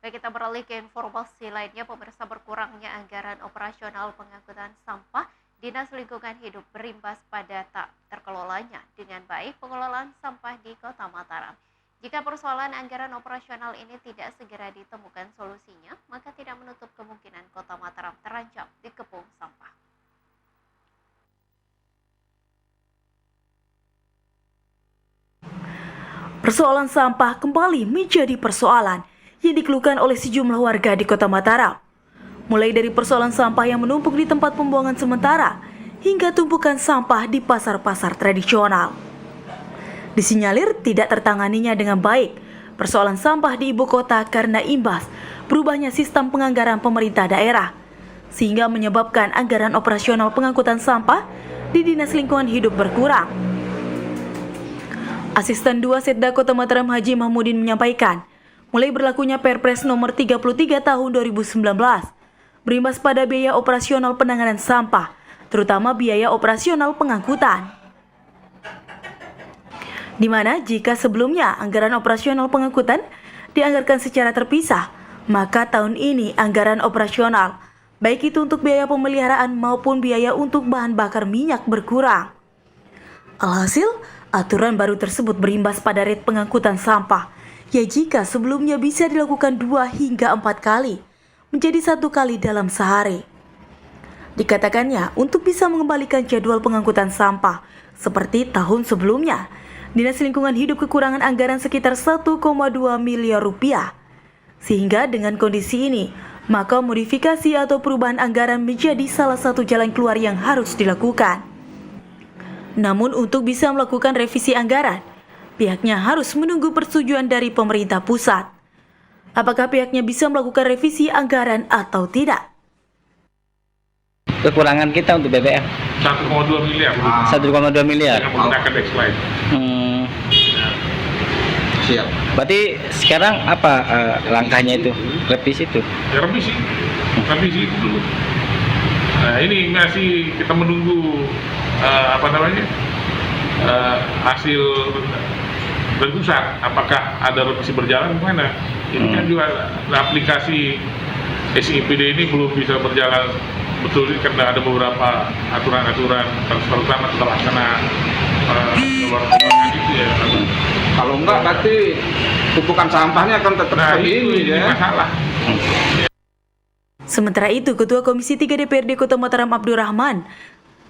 Baik, kita beralih ke informasi lainnya, pemirsa. Berkurangnya anggaran operasional pengangkutan sampah Dinas Lingkungan Hidup berimbas pada tak terkelolanya dengan baik pengelolaan sampah di Kota Mataram. Jika persoalan anggaran operasional ini tidak segera ditemukan solusinya, maka tidak menutup kemungkinan Kota Mataram terancam dikepung sampah. Persoalan sampah kembali menjadi persoalan yang dikeluhkan oleh sejumlah warga di Kota Mataram. Mulai dari persoalan sampah yang menumpuk di tempat pembuangan sementara, hingga tumpukan sampah di pasar-pasar tradisional. Disinyalir tidak tertanganinya dengan baik persoalan sampah di ibu kota karena imbas berubahnya sistem penganggaran pemerintah daerah, sehingga menyebabkan anggaran operasional pengangkutan sampah di Dinas Lingkungan Hidup berkurang. Asisten 2 Setda Kota Mataram Haji Mahmudin menyampaikan, mulai berlakunya Perpres nomor 33 tahun 2019, berimbas pada biaya operasional penanganan sampah, terutama biaya operasional pengangkutan. Di mana jika sebelumnya anggaran operasional pengangkutan dianggarkan secara terpisah, maka tahun ini anggaran operasional, baik itu untuk biaya pemeliharaan maupun biaya untuk bahan bakar minyak berkurang. Alhasil, aturan baru tersebut berimbas pada rate pengangkutan sampah, ya jika sebelumnya bisa dilakukan 2 hingga 4 kali, menjadi 1 kali dalam sehari. Dikatakannya, untuk bisa mengembalikan jadwal pengangkutan sampah seperti tahun sebelumnya, Dinas Lingkungan Hidup kekurangan anggaran sekitar 1,2 miliar rupiah. Sehingga dengan kondisi ini, maka modifikasi atau perubahan anggaran menjadi salah satu jalan keluar yang harus dilakukan. Namun untuk bisa melakukan revisi anggaran, pihaknya harus menunggu persetujuan dari pemerintah pusat. Apakah pihaknya bisa melakukan revisi anggaran atau tidak? Kekurangan kita untuk BBM 1,2 miliar. 1,2 miliar. Yang menggunakan Dexline. Siap. Berarti sekarang apa langkahnya itu? Revisi itu? Ya revisi itu dulu. Nah ini masih kita menunggu hasil letusan. Apakah ada revisi berjalan kemana? Ini kan juga aplikasi SIPD ini belum bisa berjalan betul karena ada beberapa aturan-aturan terutama terlaksana luar gitu ya. Kalau enggak berarti tumpukan sampahnya akan tetap seperti ini ya. Masalah. Sementara itu, Ketua Komisi 3 DPRD Kota Mataram Abdurrahman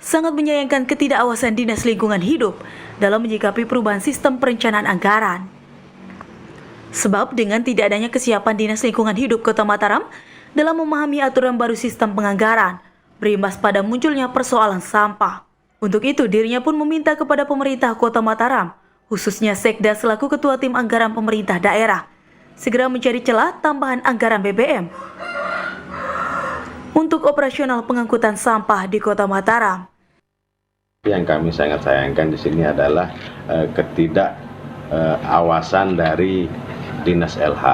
sangat menyayangkan ketidakawasan Dinas Lingkungan Hidup dalam menyikapi perubahan sistem perencanaan anggaran. Sebab dengan tidak adanya kesiapan Dinas Lingkungan Hidup Kota Mataram dalam memahami aturan baru sistem penganggaran, berimbas pada munculnya persoalan sampah. Untuk itu, dirinya pun meminta kepada pemerintah Kota Mataram, khususnya Sekda selaku Ketua Tim Anggaran Pemerintah Daerah, segera mencari celah tambahan anggaran BBM untuk operasional pengangkutan sampah di Kota Mataram. Yang kami sangat sayangkan di sini adalah ketidakawasan dari Dinas LH,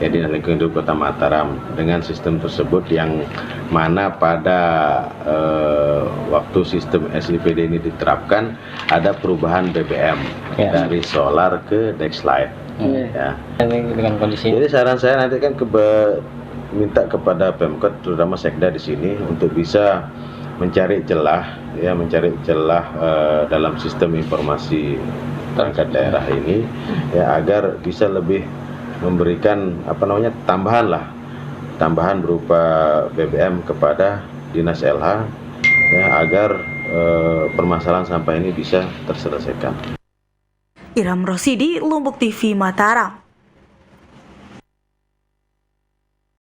ya Dinas Lingkungan Hidup Kota Mataram, dengan sistem tersebut yang mana pada waktu sistem SIPD ini diterapkan ada perubahan BBM dari solar ke Dexline. Ya. Dengan kondisi. Jadi saran saya nanti kan minta kepada Pemkot terutama Sekda di sini untuk bisa mencari celah dalam sistem informasi perangkat daerah ini ya agar bisa lebih memberikan tambahan berupa BBM kepada Dinas LH ya agar permasalahan sampah ini bisa terselesaikan. Iram Rosidi, Lombok TV Mataram.